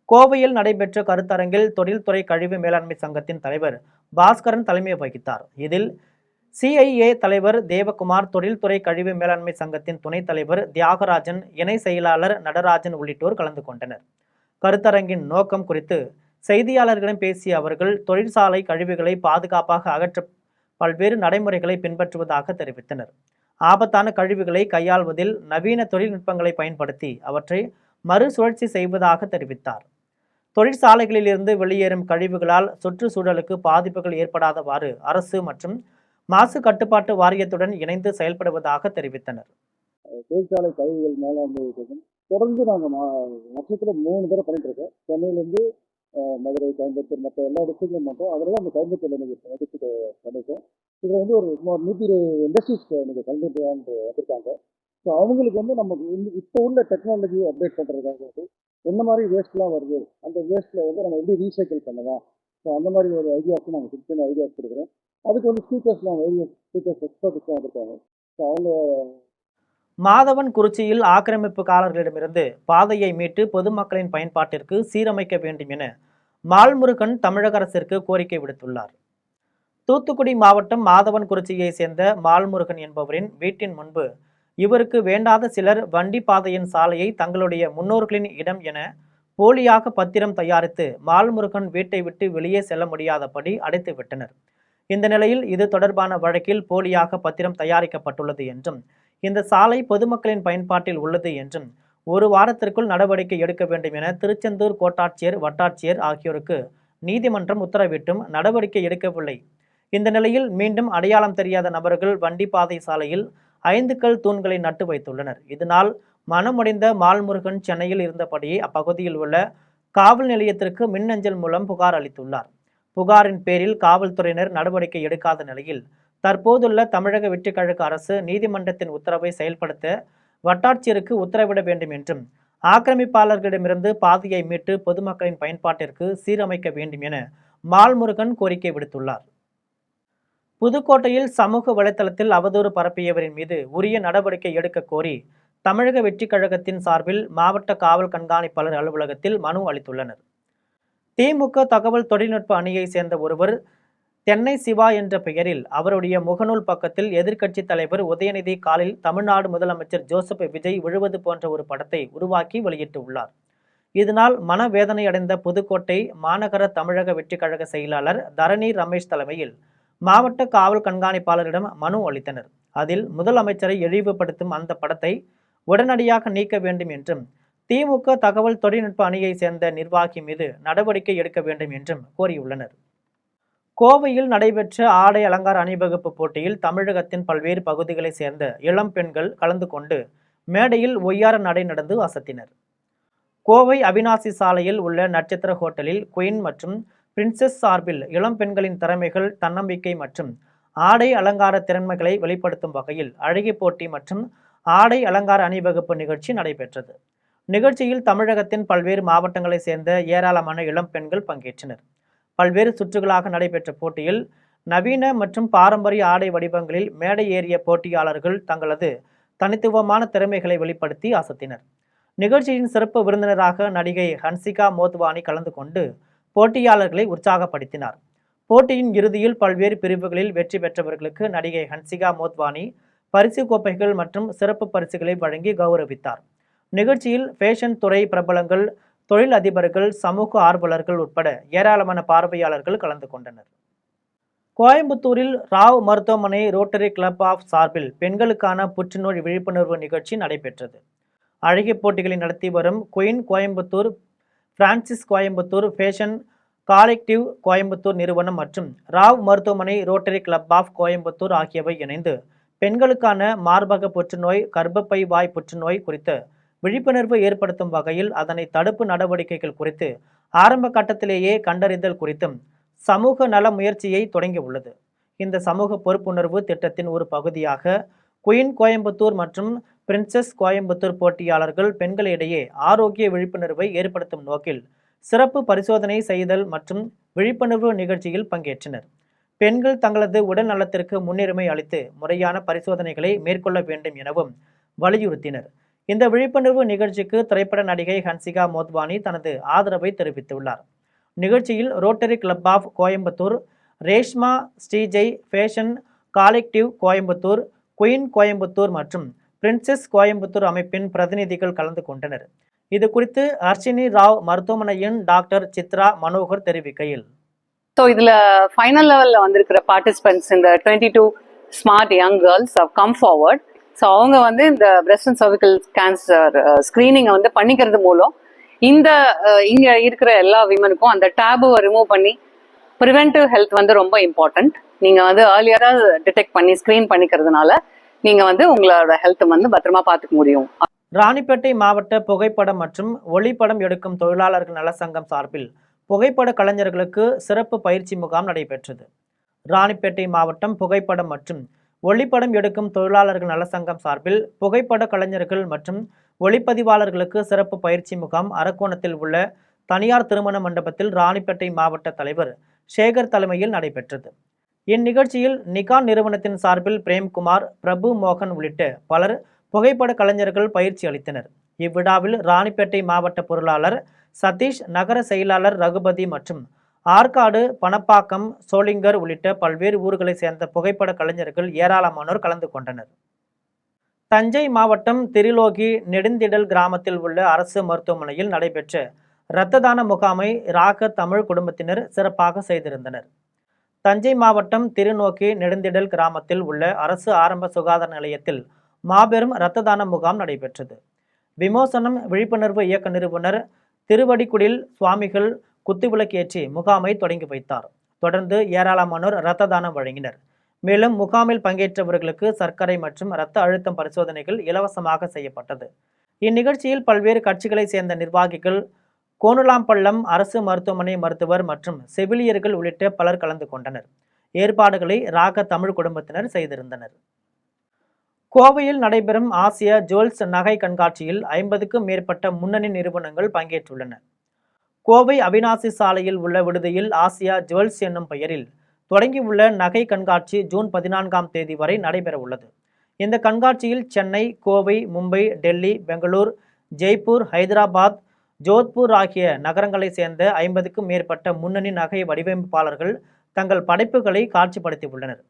கோவையில் நடைபெற்ற கருத்தரங்கில் தொழில்துறை கழிவு மேலாண்மை சங்கத்தின் தலைவர் பாஸ்கரன் தலைமை வகித்தார். இதில் சிஐஏ தலைவர் தேவகுமார், தொழில்துறை கழிவு மேலாண்மை சங்கத்தின் துணைத் தலைவர் தியாகராஜன், இணை செயலாளர் நடராஜன் உள்ளிட்டோர் கலந்து கொண்டனர். கருத்தரங்கின் நோக்கம் குறித்து செய்தியாளர்களிடம் பேசிய அவர்கள் தொழிற்சாலை கழிவுகளை பாதுகாப்பாக அகற்ற பல்வேறு நடைமுறைகளை பின்பற்றுவதாக தெரிவித்தனர். ஆபத்தான கழிவுகளை கையாள்வதில் நவீன தொழில்நுட்பங்களை பயன்படுத்தி அவற்றை மறுசுழற்சி செய்வதாக தெரிவித்தார். தொழிற்சாலைகளிலிருந்து வெளியேறும் கழிவுகளால் சுற்றுச்சூழலுக்கு பாதிப்புகள் ஏற்படாதவாறு அரசு மற்றும் மாசு கட்டுப்பாட்டு வாரியத்துடன் இணைந்து செயல்படுவதாக தெரிவித்தனர். தொழிற்சாலை கழிவுகள் மேலாண்மை தொடர்ந்து நாங்கள் வருஷத்துல 3 தடவை பண்ணிட்டு இருக்கோம். சென்னையிலேருந்து மதுரை, கோயம்புத்தூர் மற்ற எல்லா டிஸ்ட்ரிக்ட்லையும் பண்ணுறோம். அதில் தான் நம்ம கோயம்புத்தூர்ல டிஸ்ட்ரிக்ட் பண்ணிருக்கோம். இதில் வந்து ஒரு 120 இண்டஸ்ட்ரீஸ் இன்னைக்கு கலந்துட்டு வந்திருக்காங்க. ஸோ அவங்களுக்கு வந்து நம்ம இப்போ உள்ள டெக்னாலஜி அப்டேட் பண்ணுறதுக்காக வந்து என்ன மாதிரி வேஸ்ட்லாம் வருது, அந்த வேஸ்ட்டில் வந்து நம்ம எப்படி ரீசைக்கிள் பண்ணலாம், ஸோ அந்த மாதிரி ஒரு ஐடியாஸும் நாங்கள் சின்ன ஐடியாஸ் கொடுக்குறோம். அதுக்கு வந்து ஸ்பீக்கர்ஸ்லாம் ஸ்பீக்கர்ஸ் எக்ஸ்பர்ட்ஸ்லாம் வந்திருக்காங்க. ஸோ அவங்க மாதவன் குறிச்சியில் ஆக்கிரமிப்புக்காரர்களிடமிருந்து பாதையை மீட்டு பொதுமக்களின் பயன்பாட்டிற்கு சீரமைக்க வேண்டும் என மால்முருகன் தமிழக அரசிற்கு கோரிக்கை விடுத்துள்ளார். தூத்துக்குடி மாவட்டம் மாதவன் குறிச்சியை சேர்ந்த மால்முருகன் என்பவரின் வீட்டின் முன்பு இவருக்கு வேண்டாத சிலர் வண்டி பாதையின் சாலையை தங்களுடைய முன்னோர்களின் இடம் என போலியாக பத்திரம் தயாரித்து மால்முருகன் வீட்டை விட்டு வெளியே செல்ல முடியாதபடி அடைத்து விட்டனர். இந்த நிலையில் இது தொடர்பான வழக்கில் போலியாக பத்திரம் தயாரிக்கப்பட்டுள்ளது என்றும் இந்த சாலை பொதுமக்களின் பயன்பாட்டில் உள்ளது என்றும் 1 வாரத்திற்குள் நடவடிக்கை எடுக்க வேண்டும் என திருச்செந்தூர் கோட்டாட்சியர், வட்டாட்சியர் ஆகியோருக்கு நீதிமன்றம் உத்தரவிட்டும் நடவடிக்கை எடுக்கவில்லை. இந்த நிலையில் மீண்டும் அடையாளம் தெரியாத நபர்கள் வண்டிப்பாதை சாலையில் 5 கல் தூண்களை நட்டு வைத்துள்ளனர். இதனால் மனமுடைந்த மால்முருகன் சென்னையில் இருந்தபடியே அப்பகுதியில் உள்ள காவல் நிலையத்திற்கு மின்னஞ்சல் மூலம் புகார் அளித்துள்ளார். புகாரின் பேரில் காவல்துறையினர் நடவடிக்கை எடுக்காத நிலையில் தற்போதுள்ள தமிழக வெற்றிக்கழக அரசு நீதிமன்றத்தின் உத்தரவை செயல்படுத்த வட்டாட்சியருக்கு உத்தரவிட வேண்டும் என்றும் ஆக்கிரமிப்பாளர்களிடமிருந்து பாதையை மீட்டு பொதுமக்களின் பயன்பாட்டிற்கு சீரமைக்க வேண்டும் என மால்முருகன் கோரிக்கை விடுத்துள்ளார். புதுக்கோட்டையில் சமூக வலைதளத்தில் அவதூறு பரப்பியவரின் மீது உரிய நடவடிக்கை எடுக்க கோரி தமிழக வெற்றிக்கழகத்தின் சார்பில் மாவட்ட காவல் கண்காணிப்பாளர் அலுவலகத்தில் மனு அளித்துள்ளனர். திமுக தகவல் தொழில்நுட்ப அணியை சேர்ந்த ஒருவர் தென்னை சிவா என்ற பெயரில் அவருடைய முகநூல் பக்கத்தில் எதிர்க்கட்சி தலைவர் உதயநிதி காலில் தமிழ்நாடு முதலமைச்சர் ஜோசப் விஜய் விழுவது போன்ற ஒரு படத்தை உருவாக்கி வெளியிட்டு உள்ளார். இதனால் மனவேதனை அடைந்த புதுக்கோட்டை மாநகர தமிழக வெற்றிக்கழக செயலாளர் தரணி ரமேஷ் தலைமையில் மாவட்ட காவல் கண்காணிப்பாளரிடம் மனு அளித்தனர். அதில் முதலமைச்சரை இழிவுபடுத்தும் அந்த படத்தை உடனடியாக நீக்க வேண்டும் என்றும் திமுக தகவல் தொழில்நுட்ப அணியை சேர்ந்த நிர்வாகி மீது நடவடிக்கை எடுக்க வேண்டும் என்றும் கோரியுள்ளனர். கோவையில் நடைபெற்ற ஆடை அலங்கார அணிவகுப்பு போட்டியில் தமிழகத்தின் பல்வேறு பகுதிகளை சேர்ந்த இளம் பெண்கள் கலந்து கொண்டு மேடையில் ஒய்யார நடை நடந்து அசத்தினர். கோவை அவினாசி சாலையில் உள்ள நட்சத்திர ஹோட்டலில் குயின் மற்றும் பிரின்சஸ் சார்பில் இளம் பெண்களின் திறமைகள், தன்னம்பிக்கை மற்றும் ஆடை அலங்கார திறன்மைகளை வெளிப்படுத்தும் வகையில் அழகி போட்டி மற்றும் ஆடை அலங்கார அணிவகுப்பு நிகழ்ச்சி நடைபெற்றது. நிகழ்ச்சியில் தமிழகத்தின் பல்வேறு மாவட்டங்களை சேர்ந்த ஏராளமான இளம் பெண்கள் பங்கேற்றனர். பல்வேறு சுற்றுகளாக நடைபெற்ற போட்டியில் நவீன மற்றும் பாரம்பரிய ஆடை வடிவங்களில் மேடை ஏறிய போட்டியாளர்கள் தங்களது தனித்துவமான திறமைகளை வெளிப்படுத்தி அசத்தினர். நிகழ்ச்சியின் சிறப்பு விருந்தினராக நடிகை ஹன்சிகா மோத்வானி கலந்து கொண்டு போட்டியாளர்களை உற்சாகப்படுத்தினார். போட்டியின் இறுதியில் பல்வேறு பிரிவுகளில் வெற்றி பெற்றவர்களுக்கு நடிகை ஹன்சிகா மோத்வானி பரிசு கோப்பைகள் மற்றும் சிறப்பு பரிசுகளை வழங்கி கௌரவித்தார். நிகழ்ச்சியில் ஃபேஷன் துறை பிரபலங்கள், தொழில் அதிபர்கள், சமூக ஆர்வலர்கள் உட்பட ஏராளமான பார்வையாளர்கள் கலந்து கொண்டனர். கோயம்புத்தூரில் ராவ் மருத்துவமனை ரோட்டரி கிளப் ஆஃப் சார்பில் பெண்களுக்கான புற்றுநோய் விழிப்புணர்வு நிகழ்ச்சி நடைபெற்றது. அழகி போட்டிகளை நடத்தி வரும் Queen Coimbatore Princess Coimbatore Fashion Collective Coimbatore நிறுவனம் மற்றும் ராவ் மருத்துவமனை, ரோட்டரி கிளப் ஆஃப் கோயம்புத்தூர் ஆகியவை இணைந்து பெண்களுக்கான மார்பக புற்றுநோய், கர்ப்பப்பை வாய் புற்றுநோய் குறித்து விழிப்புணர்வு ஏற்படுத்தும் வகையில் அதனை தடுப்பு நடவடிக்கைகள் குறித்து ஆரம்ப கட்டத்திலேயே கண்டறிதல் குறித்தும் சமூக நல முயற்சியை தொடங்கியுள்ளது. இந்த சமூக பொறுப்புணர்வு திட்டத்தின் ஒரு பகுதியாக குயின் கோயம்புத்தூர் மற்றும் பிரின்சஸ் கோயம்புத்தூர் போட்டியாளர்கள் பெண்களிடையே ஆரோக்கிய விழிப்புணர்வை ஏற்படுத்தும் நோக்கில் சிறப்பு பரிசோதனை செய்தல் மற்றும் விழிப்புணர்வு நிகழ்ச்சியில் பங்கேற்றனர். பெண்கள் தங்களது உடல் நலத்திற்கு முன்னுரிமை அளித்து முறையான பரிசோதனைகளை மேற்கொள்ள வேண்டும் எனவும் வலியுறுத்தினர். இந்த விழிப்புணர்வு நிகழ்ச்சிக்கு திரைப்பட நடிகை ஹன்சிகா மோத்வானி தனது ஆதரவை தெரிவித்துள்ளார். நிகழ்ச்சியில் Rotary Club of Coimbatore, Reshma Srijay, Fashion Collective Coimbatore, Queen Coimbatore மற்றும் பிரின்சஸ் கோயம்புத்தூர் அமைப்பின் பிரதிநிதிகள் கலந்து கொண்டனர். இது குறித்து அர்ச்சினி ராவ் மருத்துவமனையின் டாக்டர் சித்ரா மனோகர் தெரிவிக்கையில், ஸோ இதில் ஃபைனல் லெவலில் வந்திருக்கிற பார்ட்டிசிபென்ட்ஸ் இந்த 22 smart young girls have come forward. So அவங்க வந்து இந்த பிரெஸ்ட் அண்ட் சர்விக்கல் கேன்சர் ஸ்க்ரீனிங்கை வந்து பண்ணிக்கிறது மூலம் இந்த இங்கே இருக்கிற எல்லா விமனுக்கும் அந்த டேபுவை ரிமூவ் பண்ணி ப்ரிவென்டிவ் ஹெல்த் வந்து ரொம்ப இம்பார்ட்டன்ட். நீங்கள் வந்து ஏர்லியராக டிடெக்ட் பண்ணி ஸ்க்ரீன் பண்ணிக்கிறதுனால நீங்கள் வந்து உங்களோட ஹெல்த்தை வந்து பத்திரமா பார்த்துக்க முடியும். ராணிப்பேட்டை மாவட்ட புகைப்படம் மற்றும் ஒளிப்படம் எடுக்கும் தொழிலாளர்கள் நல சங்கம் சார்பில் புகைப்பட கலைஞர்களுக்கு சிறப்பு பயிற்சி முகாம் நடைபெற்றது. ராணிப்பேட்டை மாவட்டம் புகைப்படம் மற்றும் ஒளிப்படம் எடுக்கும் தொழிலாளர்கள் நல சங்கம் சார்பில் புகைப்பட கலைஞர்கள் மற்றும் ஒளிப்பதிவாளர்களுக்கு சிறப்பு பயிற்சி முகாம் அரக்கோணத்தில் உள்ள தனியார் திருமண மண்டபத்தில் ராணிப்பேட்டை மாவட்ட தலைவர் சேகர் தலைமையில் நடைபெற்றது. இந்நிகழ்ச்சியில் நிகான் நிறுவனத்தின் சார்பில் பிரேம்குமார், பிரபு மோகன் உள்ளிட்ட பலர் புகைப்பட கலைஞர்கள் பயிற்சி அளித்தனர். இவ்விழாவில் ராணிப்பேட்டை மாவட்ட பொருளாளர் சதீஷ், நகர செயலாளர் ரகுபதி மற்றும் ஆற்காடு, பணப்பாக்கம், சோளிங்கர் உள்ளிட்ட பல்வேறு ஊர்களை சேர்ந்த புகைப்பட கலைஞர்கள் ஏராளமானோர் கலந்து கொண்டனர். தஞ்சை மாவட்டம் திரிலோகி நெடுந்திடல் கிராமத்தில் உள்ள அரசு மருத்துவமனையில் நடைபெற்ற இரத்த தான முகாமை ராக தமிழ் குடும்பத்தினர் சிறப்பாக செய்திருந்தனர். தஞ்சை மாவட்டம் திருநோக்கி நெடுந்திடல் கிராமத்தில் உள்ள அரசு ஆரம்ப சுகாதார நிலையத்தில் மாபெரும் இரத்த தான முகாம் நடைபெற்றது. விமோசனம் விழிப்புணர்வு இயக்க நிறுவனர் திருவடிக்குடில் சுவாமிகள் குத்துவிளக்கேற்றி முகாமை தொடங்கி வைத்தார். தொடர்ந்து ஏராளமானோர் இரத்த தானம் வழங்கினர். மேலும் முகாமில் பங்கேற்றவர்களுக்கு சர்க்கரை மற்றும் இரத்த அழுத்தம் பரிசோதனைகள் இலவசமாக செய்யப்பட்டது. இந்நிகழ்ச்சியில் பல்வேறு கட்சிகளை சேர்ந்த நிர்வாகிகள், கோனுலாம்பள்ளம் அரசு மருத்துவமனை மருத்துவர் மற்றும் செவிலியர்கள் உள்ளிட்ட பலர் கலந்து கொண்டனர். ஏற்பாடுகளை ராக தமிழ் குடும்பத்தினர் செய்திருந்தனர். கோவையில் நடைபெறும் ஆசிய ஜுவல்ஸ் நகை கண்காட்சியில் 50க்கும் மேற்பட்ட முன்னணி நிறுவனங்கள் பங்கேற்றுள்ளன. கோவை அவினாசி சாலையில் உள்ள விடுதியில் ஆசியா ஜுவல்ஸ் என்னும் பெயரில் தொடங்கியுள்ள நகை கண்காட்சி ஜூன் 14ஆம் தேதி வரை நடைபெற உள்ளது. இந்த கண்காட்சியில் சென்னை, கோவை, மும்பை, டெல்லி, பெங்களூர், ஜெய்ப்பூர், ஹைதராபாத், ஜோத்பூர் ஆகிய நகரங்களை சேர்ந்த 50க்கும் மேற்பட்ட முன்னணி நகை வடிவமைப்பாளர்கள் தங்கள் படைப்புகளை காட்சிப்படுத்தியுள்ளனர்.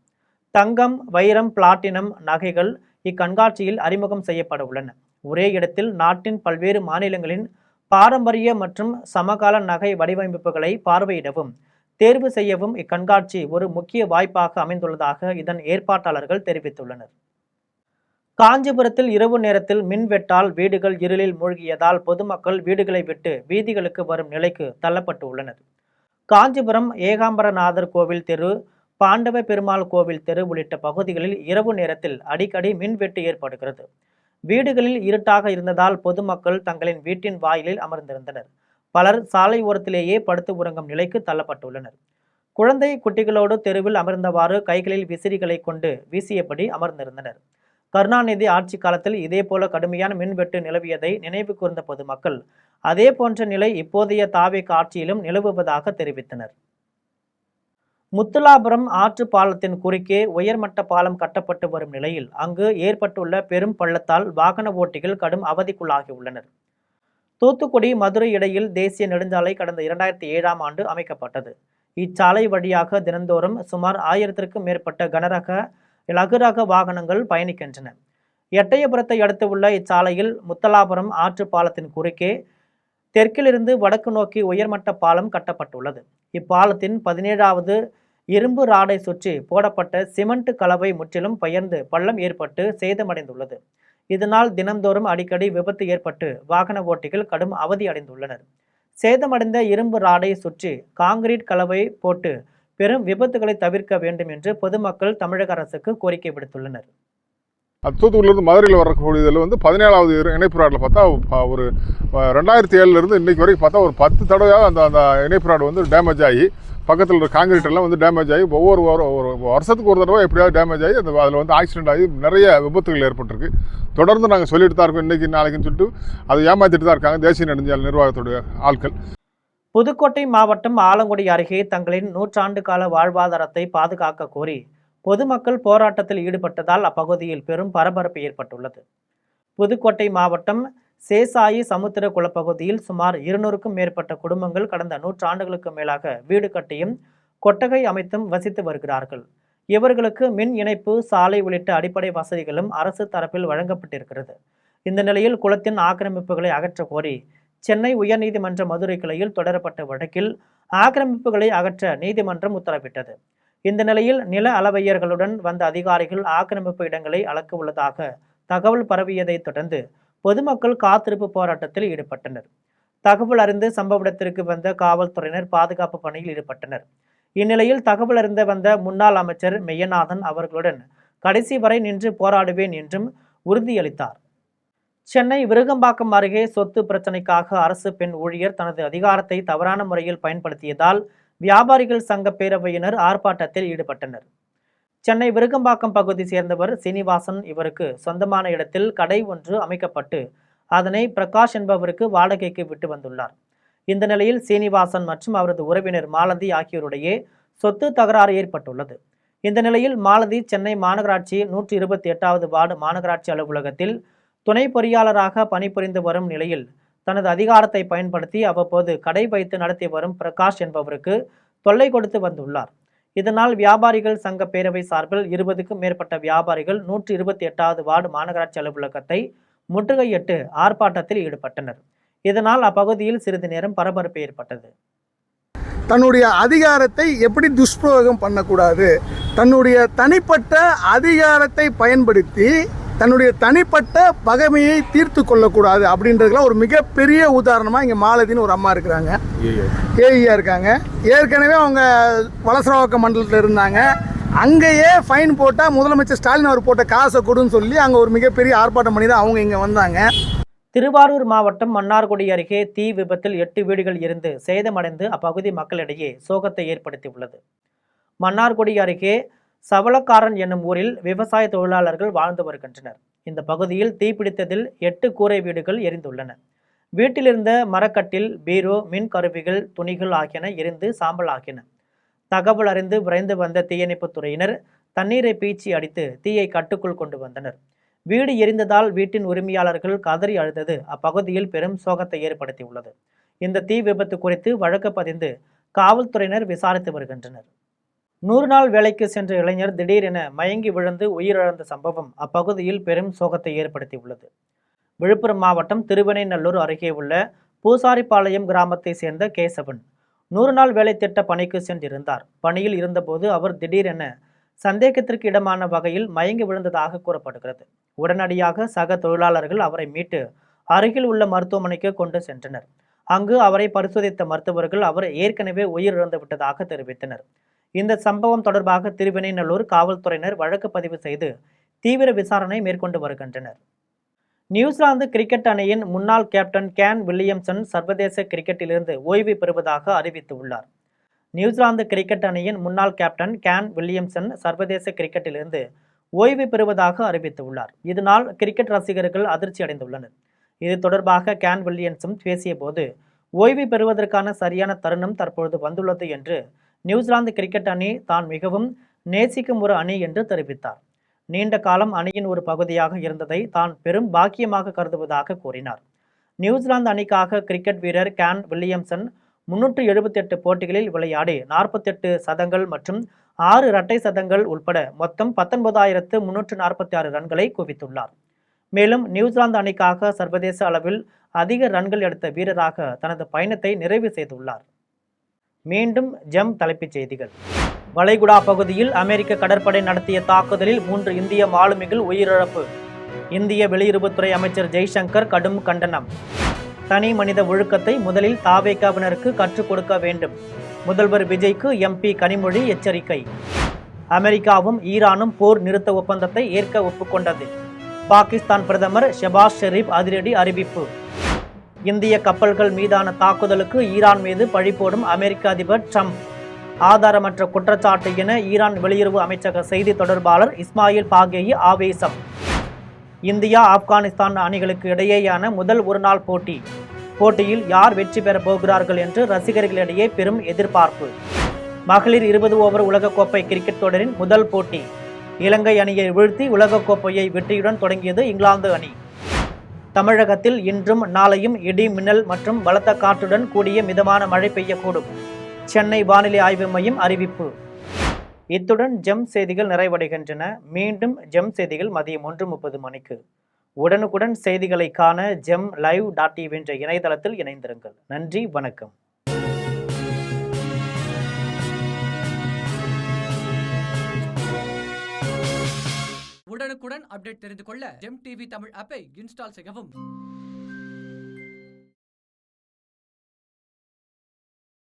தங்கம், வைரம், பிளாட்டினம் நகைகள் இக்கண்காட்சியில் அறிமுகம் செய்யப்பட உள்ளன. ஒரே இடத்தில் நாட்டின் பல்வேறு மாநிலங்களின் பாரம்பரிய மற்றும் சமகால நகை வடிவமைப்புகளை பார்வையிடவும் தேர்வு செய்யவும் இக்கண்காட்சி ஒரு முக்கிய வாய்ப்பாக அமைந்துள்ளதாக இதன் ஏற்பாட்டாளர்கள் தெரிவித்துள்ளனர். காஞ்சிபுரத்தில் இரவு நேரத்தில் மின்வெட்டால் வீடுகள் இருளில் மூழ்கியதால் பொதுமக்கள் வீடுகளை விட்டு வீதிகளுக்கு வரும் நிலைக்கு தள்ளப்பட்டு உள்ளனர். காஞ்சிபுரம் ஏகாம்பரநாதர் கோவில் தெரு, பாண்டவ பெருமாள் கோவில் தெரு உள்ளிட்ட பகுதிகளில் இரவு நேரத்தில் அடிக்கடி மின்வெட்டு ஏற்படுகிறது. வீடுகளில் இருட்டாக இருந்ததால் பொதுமக்கள் தங்களின் வீட்டின் வாயிலில் அமர்ந்திருந்தனர். பலர் சாலை ஓரத்திலேயே படுத்து உறங்கும் நிலைக்கு தள்ளப்பட்டுள்ளனர். குழந்தை குட்டிகளோடு தெருவில் அமர்ந்தவாறு கைகளில் விசிறிகளை கொண்டு வீசியபடி அமர்ந்திருந்தனர். கருணாநிதி ஆட்சி காலத்தில் இதேபோல கடுமையான மின்வெட்டு நிலவியதை நினைவு கூர்ந்த பொதுமக்கள் அதே போன்ற நிலை இப்போதைய தாவேக ஆட்சியிலும் நிலவுவதாக தெரிவித்தனர். முத்துலாபுரம் ஆற்று பாலத்தின் குறுக்கே உயர்மட்ட பாலம் கட்டப்பட்டு வரும் நிலையில் அங்கு ஏற்பட்டுள்ள பெரும் பள்ளத்தால் வாகன ஓட்டிகள் கடும் அவதிக்குள்ளாகியுள்ளனர். தூத்துக்குடி, மதுரை இடையில் தேசிய நெடுஞ்சாலை கடந்த 2007ஆம் ஆண்டு அமைக்கப்பட்டது. இச்சாலை வழியாக தினந்தோறும் சுமார் 1000க்கும் மேற்பட்ட கனரக, லகுரக வாகனங்கள் பயணிக்கின்றன. எட்டயபுரத்தை அடுத்து உள்ள இச்சாலையில் முத்தலாபுரம் ஆற்று பாலத்தின் குறுக்கே தெற்கிலிருந்து வடக்கு நோக்கி உயர்மட்ட பாலம் கட்டப்பட்டுள்ளது. இப்பாலத்தின் 17வது இரும்பு ராடை சுற்றி போடப்பட்ட சிமெண்ட் கலவை முற்றிலும் பெயர்ந்து பள்ளம் ஏற்பட்டு சேதமடைந்துள்ளது. இதனால் தினந்தோறும் அடிக்கடி விபத்து ஏற்பட்டு வாகன ஓட்டிகள் கடும் அவதி அடைந்துள்ளனர். சேதமடைந்த இரும்பு ராடை சுற்றி காங்கிரீட் கலவை போட்டு பெரும் விபத்துகளை தவிர்க்க வேண்டும் என்று பொதுமக்கள் தமிழக அரசுக்கு கோரிக்கை விடுத்துள்ளனர். தூத்துக்குடியிலிருந்து மதுரையில் வரக்கூடியதில் வந்து 17வது இணைப்பு ராடில் பார்த்தா ஒரு 2007 இன்னைக்கு வரைக்கும் பார்த்தா ஒரு 10 தடவையாக அந்த இணைப்பு ராடு வந்து டேமேஜ் ஆகி பக்கத்தில் இருக்கிற காங்கிரீட் எல்லாம் வந்து டேமேஜ் ஆகி ஒரு வருஷத்துக்கு ஒரு தடவை எப்படியாவது டேமேஜ் ஆகி அதில் வந்து ஆக்சிடென்ட் ஆகி நிறைய விபத்துகள் ஏற்பட்டிருக்கு. தொடர்ந்து நாங்கள் சொல்லிட்டு தான் இருக்கோம், இன்றைக்கி நாளைக்குன்னு சொல்லிட்டு அதை ஏமாற்றிட்டு தான் இருக்காங்க தேசிய நெடுஞ்சாலை நிர்வாகத்துடைய ஆட்கள். புதுக்கோட்டை மாவட்டம் ஆலங்குடி அருகே தங்களின் 100 ஆண்டு கால வாழ்வாதாரத்தை பாதுகாக்க கோரி பொதுமக்கள் போராட்டத்தில் ஈடுபட்டதால் அப்பகுதியில் பெரும் பரபரப்பு ஏற்பட்டுள்ளது. புதுக்கோட்டை மாவட்டம் சேசாயி சமுத்திர குளப்பகுதியில் சுமார் 200க்கும் மேற்பட்ட குடும்பங்கள் கடந்த 100 ஆண்டுகளுக்கு மேலாக வீடு கட்டியும் கொட்டகை அமைத்தும் வசித்து வருகிறார்கள். இவர்களுக்கு மின் இணைப்பு, சாலை உள்ளிட்ட அடிப்படை வசதிகளும் அரசு தரப்பில் வழங்கப்பட்டிருக்கிறது. இந்த நிலையில் குளத்தின் ஆக்கிரமிப்புகளை அகற்ற கோரி சென்னை உயர்நீதிமன்ற மதுரை கிளையில் தொடரப்பட்ட வழக்கில் ஆக்கிரமிப்புகளை அகற்ற நீதிமன்றம் உத்தரவிட்டது. இந்த நிலையில் நில அளவையர்களுடன் வந்த அதிகாரிகள் ஆக்கிரமிப்பு இடங்களை அளக்க உள்ளதாக தகவல் பரவியதை தொடர்ந்து பொதுமக்கள் காத்திருப்பு போராட்டத்தில் ஈடுபட்டனர். தகவல் அறிந்து சம்பவ இடத்திற்கு வந்த காவல்துறையினர் பாதுகாப்பு பணியில் ஈடுபட்டனர். இந்நிலையில் தகவல் அறிந்து வந்த முன்னாள் அமைச்சர் மெய்யநாதன் அவர்களுடன் கடைசி வரை நின்று போராடுவேன் என்றும் உறுதியளித்தார். சென்னை விருகம்பாக்கம் அருகே சொத்து பிரச்சனைக்காக அரசு பெண் ஊழியர் தனது அதிகாரத்தை தவறான முறையில் பயன்படுத்தியதால் வியாபாரிகள் சங்க பேரவையினர் ஆர்ப்பாட்டத்தில் ஈடுபட்டனர். சென்னை விருகம்பாக்கம் பகுதி சேர்ந்தவர் சீனிவாசன். இவருக்கு சொந்தமான இடத்தில் கடை ஒன்று அமைக்கப்பட்டு அதனை பிரகாஷ் என்பவருக்கு வாடகைக்கு விட்டு வந்துள்ளார். இந்த நிலையில் சீனிவாசன் மற்றும் அவரது உறவினர் மாலதி ஆகியோருடைய சொத்து தகராறு ஏற்பட்டுள்ளது. இந்த நிலையில் மாலதி சென்னை மாநகராட்சி 128வது வார்டு மாநகராட்சி அலுவலகத்தில் துணை பொறியாளராக பணிபுரிந்து வரும் நிலையில் தனது அதிகாரத்தை பயன்படுத்தி அவ்வப்போது கடை வைத்து நடத்தி வரும் பிரகாஷ் என்பவருக்கு தொல்லை கொடுத்து வந்துள்ளார். இதனால் வியாபாரிகள் சங்க பேரவை சார்பில் 20க்கும் மேற்பட்ட வியாபாரிகள் 128வது வார்டு மாநகராட்சி அலுவலகத்தை முற்றுகையிட்டு ஆர்ப்பாட்டத்தில் ஈடுபட்டனர். இதனால் அப்பகுதியில் சிறிது நேரம் பரபரப்பு ஏற்பட்டது. தன்னுடைய அதிகாரத்தை எப்படி துஷ்பிரயோகம் பண்ணக்கூடாது, தன்னுடைய தனிப்பட்ட அதிகாரத்தை பயன்படுத்தி தன்னுடைய தனிப்பட்ட பகைமையை தீர்த்து கொள்ளக்கூடாது அப்படின்றதுலாம் ஒரு மிகப்பெரிய உதாரணமாக இங்கே மாலதின்னு ஒரு அம்மா இருக்கிறாங்க, ஏஇயா இருக்காங்க. ஏற்கனவே அவங்க வலசரவாக்கம் மண்டலத்தில் இருந்தாங்க. அங்கேயே ஃபைன் போட்டால் முதலமைச்சர் ஸ்டாலின் அவர் போட்ட காசை கொடுன்னு சொல்லி அங்கே ஒரு மிகப்பெரிய ஆர்ப்பாட்டம் பண்ணி தான் அவங்க இங்கே வந்தாங்க. திருவாரூர் மாவட்டம் மன்னார்குடி அருகே தீ விபத்தில் 8 வீடுகள் எரிந்து சேதமடைந்து அப்பகுதி மக்களிடையே சோகத்தை ஏற்படுத்தியுள்ளது. மன்னார்குடி அருகே சவளக்காரன் என்னும் ஊரில் விவசாய தொழிலாளர்கள் வாழ்ந்து வருகின்றனர். இந்த பகுதியில் தீப்பிடித்ததில் 8 கூரை வீடுகள் எரிந்துள்ளன. வீட்டிலிருந்த மரக்கட்டில், பீரோ, மின் கருவிகள், துணிகள் ஆகியன எரிந்து சாம்பல் ஆகின. தகவல் அறிந்து விரைந்து வந்த தீயணைப்புத் துறையினர் தண்ணீரை பீச்சி அடித்து தீயை கட்டுக்குள் கொண்டு வந்தனர். வீடு எரிந்ததால் வீட்டின் உரிமையாளர்கள் கதறி அழுதது அப்பகுதியில் பெரும் சோகத்தை ஏற்படுத்தியுள்ளது. இந்த தீ விபத்து குறித்து வழக்கு பதிந்து காவல்துறையினர் விசாரித்து வருகின்றனர். 100 நாள் வேலைக்கு சென்ற இளைஞர் திடீரென மயங்கி விழுந்து உயிரிழந்த சம்பவம் அப்பகுதியில் பெரும் சோகத்தை ஏற்படுத்தியுள்ளது. விழுப்புரம் மாவட்டம் திருவெண்ணெய்நல்லூர் அருகே உள்ள பூசாரிப்பாளையம் கிராமத்தை சேர்ந்த கேசவன் 100 நாள் வேலை திட்ட பணிக்கு சென்றிருந்தார். பணியில் இருந்தபோது அவர் திடீரென சந்தேகத்திற்கு இடமான வகையில் மயங்கி விழுந்ததாக கூறப்படுகிறது. உடனடியாக சக தொழிலாளர்கள் அவரை மீட்டு அருகில் உள்ள மருத்துவமனைக்கு கொண்டு சென்றனர். அங்கு அவரை பரிசோதித்த மருத்துவர்கள் அவர் ஏற்கனவே உயிரிழந்து விட்டதாக தெரிவித்தனர். இந்த சம்பவம் தொடர்பாக திருவெண்ணெய்நல்லூர் காவல்துறையினர் வழக்கு பதிவு செய்து தீவிர விசாரணை மேற்கொண்டு வருகின்றனர். நியூசிலாந்து கிரிக்கெட் அணியின் முன்னாள் கேப்டன் கேன் வில்லியம்சன் சர்வதேச கிரிக்கெட்டிலிருந்து ஓய்வு பெறுவதாக அறிவித்துள்ளார். நியூசிலாந்து கிரிக்கெட் அணியின் முன்னாள் கேப்டன் கேன் வில்லியம்சன் சர்வதேச கிரிக்கெட்டிலிருந்து ஓய்வு பெறுவதாக அறிவித்துள்ளார். இதனால் கிரிக்கெட் ரசிகர்கள் அதிர்ச்சி அடைந்துள்ளனர். இது தொடர்பாக கேன் வில்லியம்சன் பேசிய போது ஓய்வு பெறுவதற்கான சரியான தருணம் தற்பொழுது வந்துள்ளது என்று நியூசிலாந்து கிரிக்கெட் அணி தான் மிகவும் நேசிக்கும் ஒரு அணி என்று தெரிவித்தார். நீண்ட காலம் அணியின் ஒரு பகுதியாக இருந்ததை தான் பெரும் பாக்கியமாக கருதுவதாக கூறினார். நியூசிலாந்து அணிக்காக கிரிக்கெட் வீரர் கேன் வில்லியம்சன் 378 போட்டிகளில் விளையாடி 48 சதங்கள் மற்றும் 6 இரட்டை சதங்கள் உட்பட மொத்தம் 19,346 ரன்களை குவித்துள்ளார். மேலும் நியூசிலாந்து அணிக்காக சர்வதேச அளவில் அதிக ரன்கள் எடுத்த வீரராக தனது பயணத்தை நிறைவு செய்துள்ளார். மீண்டும் ஜம் தலைப்புச் செய்திகள். வளைகுடா பகுதியில் அமெரிக்க கடற்படை நடத்திய தாக்குதலில் 3 இந்திய மாலுமிகள் உயிரிழப்பு. இந்திய வெளியுறவுத்துறை அமைச்சர் ஜெய்சங்கர் கடும் கண்டனம். தனி மனித ஒழுக்கத்தை முதலில் தாவேகாவினருக்கு கற்றுக் கொடுக்க வேண்டும். முதல்வர் விஜய்க்கு MP கனிமொழி எச்சரிக்கை. அமெரிக்காவும் ஈரானும் போர் நிறுத்த ஒப்பந்தத்தை ஏற்க ஒப்புக்கொண்டது. பாகிஸ்தான் பிரதமர் ஷெபாஸ் ஷெரீப் அதிரடி அறிவிப்பு. இந்திய கப்பல்கள் மீதான தாக்குதலுக்கு ஈரான் மீது பழிபோடும் அமெரிக்க அதிபர் ட்ரம்ப். ஆதாரமற்ற குற்றச்சாட்டு என ஈரான் வெளியுறவு அமைச்சக செய்தி தொடர்பாளர் இஸ்மாயில் பாகேயி ஆவேசம். இந்தியா ஆப்கானிஸ்தான் அணிகளுக்கு இடையேயான முதல் ஒருநாள் போட்டியில் யார் வெற்றி பெறப் போகிறார்கள் என்று ரசிகர்களிடையே பெரும் எதிர்பார்ப்பு. மகளிர் 20 ஓவர் உலகக்கோப்பை கிரிக்கெட் தொடரின் முதல் போட்டி இலங்கை அணியை வீழ்த்தி உலகக்கோப்பையை வெற்றியுடன் தொடங்கியது இங்கிலாந்து அணி. தமிழகத்தில் இன்றும் நாளையும் இடி மின்னல் மற்றும் பலத்த காற்றுடன் கூடிய மிதமான மழை பெய்யக்கூடும். சென்னை வானிலை ஆய்வு மையம் அறிவிப்பு. இத்துடன் ஜெம் செய்திகள் நிறைவடைகின்றன. மீண்டும் ஜெம் செய்திகள் மதியம் 1:30 மணிக்கு. உடனுக்குடன் செய்திகளை காண GemLive.tv என்ற இணையதளத்தில் இணைந்திருங்கள். நன்றி, வணக்கம். உடனுக்குடன் அப்டேட் தெரிந்து கொள்ள ஜெம் டிவி தமிழ் ஆப்பை இன்ஸ்டால் செய்யவும்.